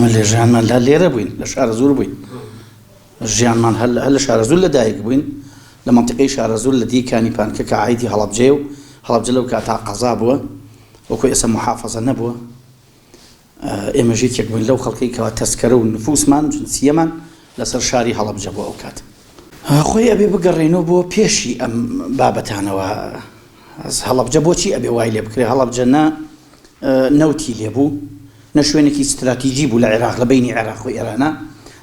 ئێمە لێ ژیانمان لە لێرە بووین لە شارە زۆر بووین ژیانمان هەل لە شارە زۆر لەدایک بووین لە منطقەی شارە زۆر لە دیکانی پانکە کە عایدی هەڵەبجێ و هەڵەبجە لەو کاتا قەزا بووە وەکو ئێستا محافەزە نەبووە ئێمە ژێتێک بووین لەو خەڵکەی کەوا تەسکەرە و نفوسمان جنسیەمان لەسەر شاری هەڵەبجە بووە ئەو کات خۆی ئەبێ بگەڕێنەوە بۆ پێشی ئەم بابەتانەوە هەڵەبجە بۆچی ئەبێ وای لێ بکرێ هەڵەبجە نەوتی لێبوو نە شوێنێکی استراتیژی بوو لە عێراق لە بینی عێراق و ئێرانە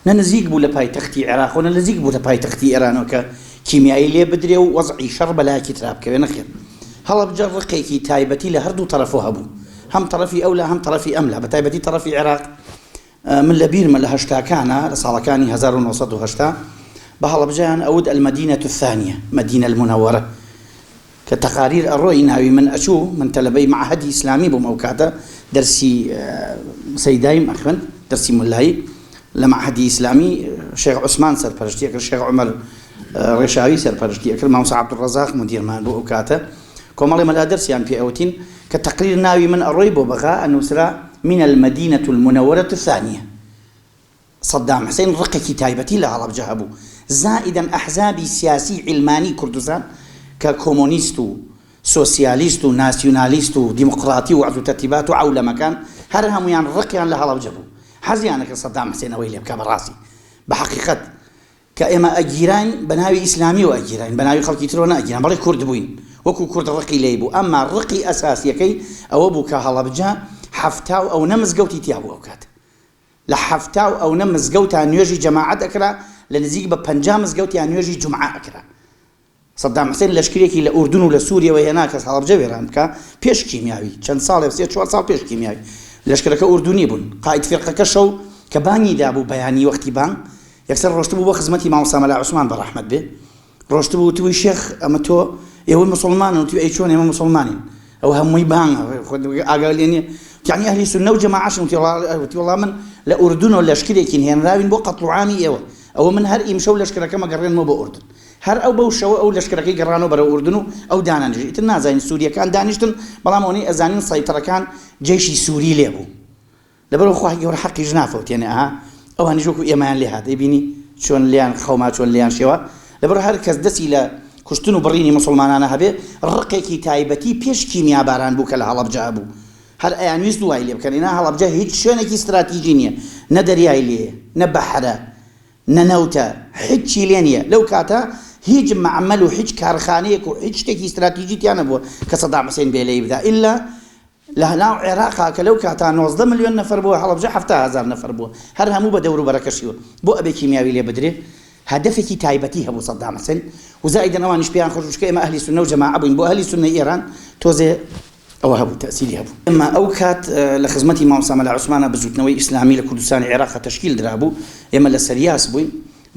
نە نزیک بوو لە پایتەختی عێراق و نە نزیک بوو لە پایتەختی ئێرانەوە کە کیمیایی لێ بدرێ و وەزعی شەڕ بەلایەکی ترا بکەوێ نەخێن هەڵەبجە ڕقێکی تایبەتی لە هەردوو تەرەفۆ هەبوو هەم تەرەفی ئەولا هەم تەرەفی ئەملا بە تایبەتی تەرەفی عێراق من لە بیرمە لە هەشتاکانە لە ساڵەکانی 1970 بە هەڵەبجەیان ئەود المدينة الثانية مدينة المنورة کە تەقاریر ئەڕۆی ناوی من ئەچوو من تەلەبەی معهەدی ئیسلامی بووم ئەو کاتە دەرسی سەیدایم ئەخوێن دەرسی مولایی لە معهەدی ئیسلامی شێخ عوسمان سەرپەرشتیە کرد شێخ عومەر ڕێشاوی سەرپەرشتیە کرد مامۆستا عەبدوڕەزاق مدیرمان بوو ئەو کاتە کۆمەڵی مەلا دەرسیان پێ ئەوتین کە تەقریر ناوی من ئەڕۆی بۆ بەغا ئەنووسرا من المدينة المنورة الثانية صدام حسين ڕقێکی تایبەتی لە هەڵەبجە هەبوو زائدا ئەحزابی سیاسی علمانی کوردستان کە کۆمۆنیست و سۆسیالیست و ناسیۆنالیست و دیموقراتی و عەزو تەرتیبات و عەولەمەکان هەر هەمویان ڕقیان لە هەڵەبجە بوو حەزیانەکە سەدام حسێن ئەوەی لێ بکە بەڕاستی بە حەقیقەت کە ئێمە ئەگیراین بە ناوی ئیسلامی و ئەگیراین بە ناوی خەڵکی ترۆ نەئەگیران بەڵێ کورد بووین وەکو کورد ڕقی لێی بوو ئەمما ڕقی ئەساسیەکەی ئەوە بوو کە هەڵەبجە حەفتا و ئەو نەمزگەوتی تیا بوو ئەو کات لە حەفتا و ئەو نەمزگەوتان نوێژی جەماعەت ئەکرا لە نزیک بە 50 مزگەوتیان نوێژی جومعە ئەکرا سەدام حسێن لەشکرێکی لە ئوردون و لە سووریەوە هێنا کە هەڵەبجە وێران بکە پێش کیمیاوی چەند ساڵێ 3-4 ساڵ پێش کیمیاوی لەشکرەکە ئوردونی بوون قائد فێرقەکە شەو کە بانگی دابوو بەیانی وەختی بانگ یەکسەر ڕۆشت بوو بۆ خزمەتی مامۆستا مەلا عوسمان بەڕەحمەت بێ ڕۆشت بوو وتوی شێخ ئەمە تۆ ئێوە موسڵمانن وتوی ئەی چۆن ئێمە موسڵمانین ئەو هەمووی بانگە ئاگای لێ نییە یعنی ئەهلی سونە و جەماعەشن وتی وەڵا من لە ئوردون و لەشکرێکین هێنراوین بۆ قەتڵوعامی ئێوە ئەوە من هەر ئیمشە و لەشکرەکەمە گەڕێنمەوە بۆ ئوردن هەر ئەو بەو شەوە ئەو لەشکرەکەی گەڕانەوە بەرەو ئوردن و ئەو دانانیژی ئیتر نازانین سووریەکان دانیشتن بەڵام ئەوەی ئەزانین سەیتەرەکان جێشی سووری لێ بوو لەبەرەوە خوا گەورە حەقیش نافەوتێنێ ئەوانیش وەکو ئێمەیان لێ هات دەیبینی چۆن لیان خەوما چۆن لیان شێوە لەبەر هەر کەس دەستی لە کوشتن و بڕینی مسلمانانە هەبێ ڕقێکی تایبەتی پێش کیمیا باران بوو کە لە هەڵەبجە بوو هەر ئەیانویست دوای لێ بکەن ئێنا هەڵەبجە هیچ شوێنێکی استراتیژی نییە نە دەریای لێ نە بەحرە نە نەوتە هیچی لێ نییە لەو کاتە هیچ معمەل و هیچ کارخانەیەک و هیچ شتێکی استراتیژی تیان نەبووە کە سەدام حوسێن بێ لێی بدا ئیلا لە ناو عێراقا کە لەو کاتا 19 ملیۆن نەفەر بووە هەڵەبجە 700,000 نەفەر بووە هەر هەموو بە دەور و بەرەکەشیوە بۆ ئەبێ کیمیاوی لێ بدرێ هدفێکی تایبەتی هەبوو سەدام حوسێن و زائیدەن ئەوانیش پێیان خۆش کە ئێمە ئەهلی سونە و جەماعە بووین بۆ ئەهلی سونەی ئێران تۆزێ ئەوە هەبوو تەسیری هەبوو ئەمما ئەو کات لە خزمەتی مامۆستا مەلا عوسمانە بزوتنەوەی ئیسلامی لە کوردستانی عێراق تەشکیل درابوو ئێمە لە سەریاس بووین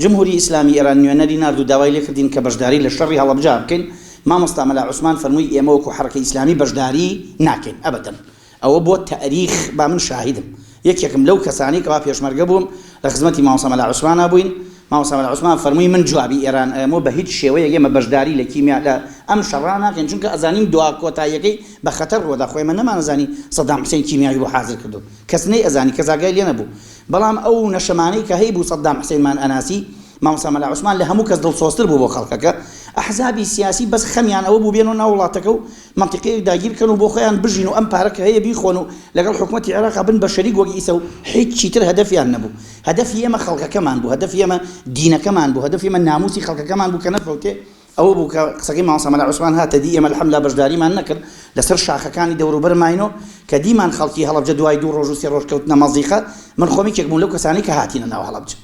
جمهوری ئیسلامی ئێران نوێنەری نارد و داوای لێ کردین کە بەشداری لە شەڕی هەڵەبجە بکەین مامۆستا مەلا عوسمان فەرمووی ئێمە وەکو حەرەکەی ئیسلامی بەشداری ناکەین ئەبەدەن ئەوە بۆ تاریخ با من شاهدم یەکێکم لەو کەسانی کەوا پێشمەرگە بووم لە خزمەتی مامۆستا مەلا عوسمانە بووین مامۆستا مەلا عوسمان فەرمووی من جوابی ئێران ئەمە بە هیچ شێوەیەک ئێمە بەشداری لە کیمیا لە ئەم شەڕا ناکەین چونکە ئەزانین دوا کۆتاییەکەی بە خەتەر ڕووەدا خۆ ئێمە نەمانەزانی سەدام حوسێن کیمیاوی بۆ حازر کردو کەس نەی ئەزانی کەس ئاگای لێ نەبوو بەڵام ئەو نەشەمانەی کە هەیبوو سەدام حوسێنمان ئەناسی مامۆستا مەلا عوسمان لە هەموو کەس دڵسۆزتر بوو بۆ خەڵکەکە ئەحزابی سیاسی بەس خەمیان ئەوە بوو بێنەوە ناو وڵاتەکە و مەنتیقەیەک داگیر بکەن و بۆ خۆیان بژین و ئەم پارەکە هەیە بیخۆن و لەگەڵ حکومەتی عێراق بن بە شەریک وەک ئیسە و هیچی تر هەدەفیان نەبوو هەدەفی ئێمە خەڵکەکەمان بوو هەدەفی ئێمە دینەکەمان بوو هەدەفی ئێمە ناموسی خەڵکەکەمان بوو کە نەفەوتێ ئەوە بوو کە قسەکەی مامۆستا مەلا عوسمان هاتە دی ئێمە الحەمدوللا بەشداریمان نەکرد لەسەر شاخەکانی دەوروبەرماینەوە کە دیمان خەڵکی هەڵەبجە دوای 2 ڕۆژ و 3 ڕۆژ کەوتنە مەزیقە من خۆمی یەکێک بووم لەو کەسانی کە هاتینە ناو هەڵەبجە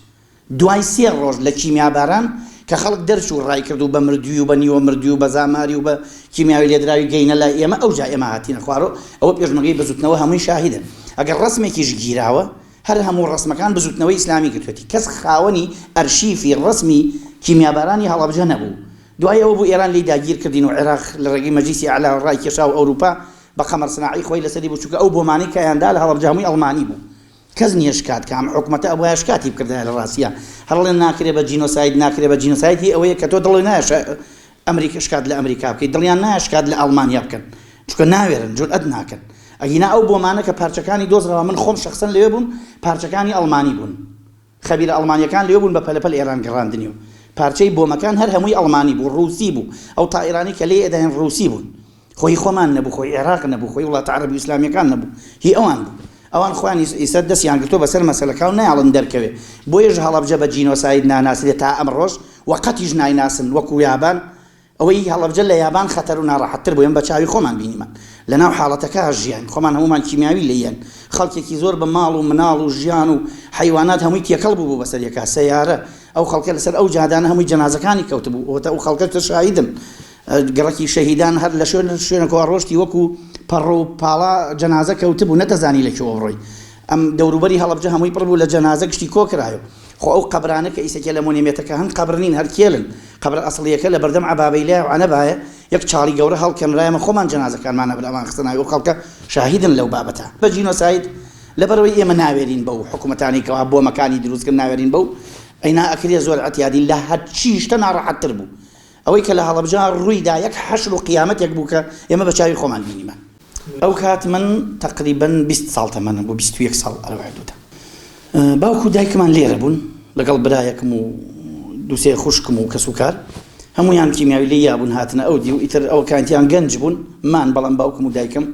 دوای 3 ڕۆژ لە کیمیاباران کە خەڵک دەرچوو ڕای کرد و بە مردووی و بە نیوە مردووی و بە زاماری و بە کیمیاوی لێدراوی گەینە لای ئێمە ئەوجا ئێمە هاتینە خوارەوە ئەوە پێشمەرگەی بزوتنەوە هەمووی شاهیدن ئەگەر ڕسمێکیش گیراوە هەر هەموو ڕسمەکان بزوتنەوەی ئیسلامی کردوێتی کەس خاوەنی ئەرشیفی ڕسمی کیمیابارانی هەڵەبجە نەبوو دوای ئەوە بوو ئێران لی داگیر کردین و عێراق لە ڕێگەی مەجلیسی ئاعلا ڕای کێشا و ئەوروپا بە قەمەر سناعی خۆی لەسەری بوو چونکە ئەو بۆمانەی کە ئەیاندا لە هەڵەبجە هەمووی ئەڵمانی بوو کەس نییە شکات کە ئەم حکومەتە ئەوەیە شکاتی بکردایە لە ڕاستیە هەڵێن ناکرێ بە جینۆساید ناکرێ بە جینۆساید هی ئەوەیە کە تۆ دڵی نایە ئەمریکا شکات لە ئەمریکا بکەیت دڵیان نایە شکات لە ئەڵمانیا بکەن چونکە ناوێرن جورئەت ناکەن ئەگینا ئەو بۆمانە کە پارچەکانی دۆزرەوە من خۆم شخصەن لێ بوون پارچەکانی ئەڵمانی بوون خەبیرە ئەڵمانیەکان لێ بوون بە پەلەپەل ئێران گەڕاندنی و پارچەی بۆمەکان هەر هەمووی ئەڵمانی بوو ڕووسی بوو ئەو تائیرانی کە لێ ئێدایان ڕووسی بوون خۆی خۆمان نەبوو خۆی عێراق نەبوو خۆی وڵاتە عەرەبی ئیسلامیەکان نەبوو هی ئەوان بوو ئەوان خۆیان ئیستا دەستیان گرتۆ بەسەر مەسەلەکە و نایڵن دەرکەوێ بۆیەش هەڵەبجە بە جینۆساید ناناسرێت تا ئەمڕۆژ وەقەتیش نایناسن وەکو یابان ئەوەی هەڵەبجە لە یابان خەتەر و ناڕەحەتتر بوویان بە چاوی خۆمان بینیمان لەناو حاڵەتەکە ژیان خۆمان هەمومان کیمیاوی لێیان خەڵکێکی زۆر بە ماڵ و مناڵ و ژیان و حیوانات هەمووی تێکەڵ بوو بەسەر یەکا سەیارە ئەو خەڵکە لەسەر ئەو جادانە هەمووی جەنازەکانی کەوتبوو ئەو خەڵکە شاهیدن گەڕەکی شەهیدان هەر لە شوێنێکەوە ڕۆشتی وەکو پەڕ و پاڵا جەنازە کەوتبوو نەتەزانی لەکوێوە بڕۆی ئەم دەوروبەری هەڵەبجە هەمووی پڕ بوو لە جەنازە گشتی کۆ کرایەوە خۆ ئەو قەبرانە کە ئیسەکە لە مۆنیمێتەکە هەن قەبرنین هەر کێلن قەبر ئەسڵیەکە لە بەردەم عەبابەیلە و عەنەبایە یەک چاڵی گەورە هەڵکەنرایەمە خۆمان جەنازەکانمانە بەلەمان خستناوی ئەو خەڵکە شاهیدن لەو بابەتە بە جینۆساید لەبەرەوەی ئێمە ناوێرین بەو حکومەتانی کەوا بۆ مەکانی دروستکرد ناوێرین بەو ئەینا ئەکرێ زۆر ئەتیادی لە هەرچی شتە ناڕەحەتتر بوو ئەوەی کە لە هەڵەبجە ڕوویدا یەک حەشر و قیامەتێک بوو کە ئێمە بە چاوی خۆمان بینیمان ئەو کات من تقریبا 20 ساڵ تەمەنم بۆ 21 ساڵ ئەوە حدودە باوکو دایکمان لێرە بوون لەگەڵ برایەکم و دووسێ خوشکم و کەسوکار هەمویان کیمیاوی لێ یابوون هاتنە ئەو دی و ئیتر ئەو کانتیان گەنج بوون مان بەڵام باوکم و دایکم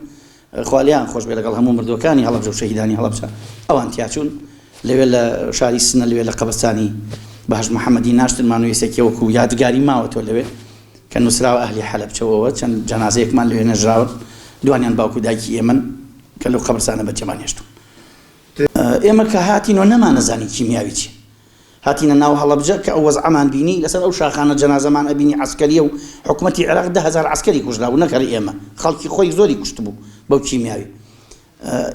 خوالیان خۆش بێ لەگەڵ هەموو مردوەکانی هەڵەبجە و شەهیدانی هەڵەبجە ئەوان تیاچوون لەوێ لە شاری سنە لەوێ لە قەبرستانی باش محەممەدی ناشتمان و یەسێکی وەکو یادگاری ماوەتەوە لەوێ کە نووسراوە ئەهلی حەلەبچەوەوە چەند جەنازەیەکمان لەوێ نەژراون دوانیان باوکو دایکی ئێمن کە لەو قەبرستانە بەجێمان هێشتون ئێمە کە هاتینەوە نەمانەزانی کیمیاوی چی هاتینە ناو هەڵەبجە کە ئەو وەزعەمان بینی لەسەر ئەو شاخانە جەنازەمان ئەبینی عەسکەریە و حکومەتی عێراق 10,000 عەسکەری کوژرابوو نەکەر ئێمە خەڵکی خۆی زۆری کوشت بوو بەو کیمیاوی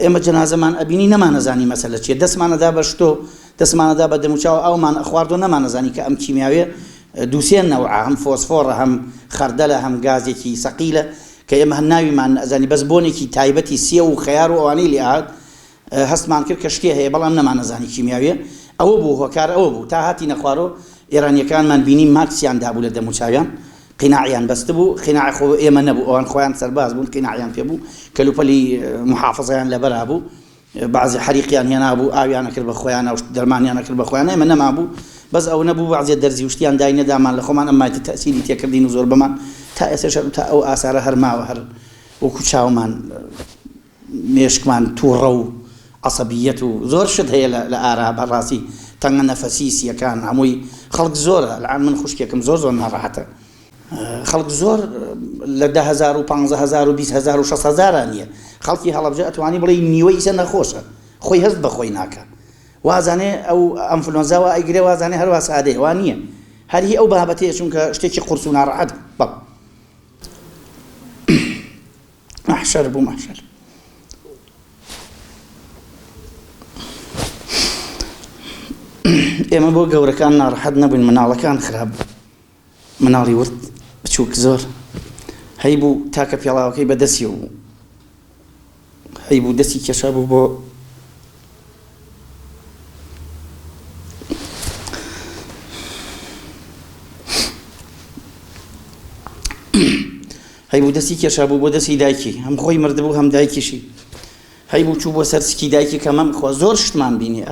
ئێمە جەنازەمان ئەبینی نەمانەزانی مەسەلە چیە دەستمانەدا بە شتۆ دەستمانەدا بە دەموچاو ئەومان ئەخواردۆ نەمانەزانی کە ئەم کیمیاویە دووسێ نەوعە هەم فۆسفۆرە هەم خەردەلە هەم گازێکی سەقیلە کە ئێمە هەر ناویمان نەزانی بەس بۆنێکی تایبەتی سێ و خەیار و ئەوانەی لێ هات هەستمان کرد کە شتێ هەیە بەڵام نەمانەزانی کیمیاویە ئەوە بوو هۆکار ئەوە بوو تا هاتی نەخوارەوە ئێرانیەکانمان بینی ماکسیان دابوو لە دەموچاویان قیناعیان بەست بوو قیناع خۆ ئێمە نەبوو ئەوان خۆیان سەرباز بوون قیناعیان پێ بوو کەلوپەلی محافظەیان لەبەرا بوو بعضی حەریقیان هێنا بوو ئاویانە کرد بە خۆیان ئەو دەرمانیانە کرد بە خۆیان ئێمە نەما بوو بەس ئەو نەبوو بعضی دەرزی وشتیان دای نەدامان لە خۆمان ئەمایتە تەسیری تێکردین و زۆر بەمان تا ئێستاش تا ئەو ئاسارە هەرماوە هەر وەکو چاومان مێشکمان تووڕە و عەسەبیەت و زۆر شت هەیە لە ئارا بەڕاستی تەنگە نەفەسی سیەکان هەمووی خەڵک زۆرە لەعان من خوشکێکم زۆر ناڕەحەتە خەڵک زۆر لە 10,000 و 15,000 و 20,000 و 6,000 نییە خەڵکی هەڵەبجە ئەتوانی بڵێ نیوەی ئیسە نەخۆشە خۆی هەست بە خۆی ناکە وازانێ ئەو ئەنفلۆنزاوە ئەیگرێ وازانێ هەروە سادەیە وان نییە هەر هی ئەو بابەتەیە چونکە شتێکی قورس و ناڕەحەت بەڵ مەحشەر بوو مەحشەر ئێمە بۆ گەورەکان ناڕەحەت نەبووین مناڵەکان خراپ مناڵی ورد بچووک زۆر هەی بوو تاکە پێڵاوەکەی بەدەستی و هەی بوو دەستی کێشا بوو بۆ هەی بوو دەستی کێشا بوو بۆ دەستی دایکی هەم خۆی مردبوو هەم دایکیشی هەی بوو چوو بۆ سەر سکی دایکی کە مەم خۆ زۆر شتمان بینی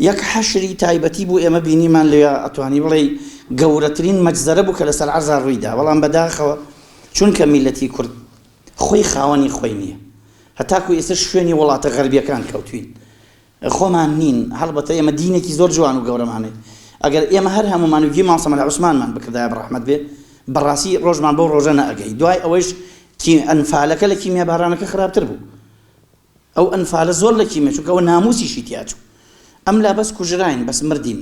یەک حەشری تایبەتی بوو ئێمە بینیمان لێ ئەتوانی بڵێ گەورەترین مەجزەرە بوو کە لەسەر عەرزا ڕوویدا بەڵام بەداخەوە چونکە میلەتی کورد خۆی خاوەنی خۆی نییە هەتاکو ئێستا شوێنی وڵاتە غەربیەکان کەوتوین خۆمان نین هەڵبەتە ئێمە دینێکی زۆر جوان و گەورەمانێت ئەگەر ئێمە هەر هەمومان وگی مامسەمەد عوسمانمان بکردایە بەڕەحمەت بێ بەڕاستی ڕۆژمان بەو ڕۆژە نەئەگەی دوای ئەوەیش ئەنفالەکە لە کیمیا بارانەکە خراپتر بوو ئەو ئەنفالە زۆر لە کیمیا چونکە ئەوە ناموسیشی تیاچوو ئەم لا بەس کوژراین بەس مردین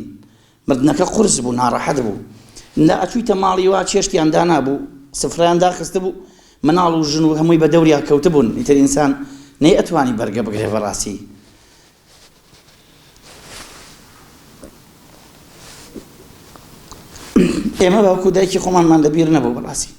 مردنەکە قورس بوو ناڕەحەت بوو لا ئەچوویتە ماڵی وا چێشتیان دانابوو سفرەیان داخستە بوو مناڵ و ژن و هەمووی بە دەوریا کەوتە بوون ئیتر ئینسان نەی ئەتوانی بەرگە بگرێ بەڕاستی ئێمە باوکو دایکی خۆمانمان لەبیر نەبوو بەڕاستی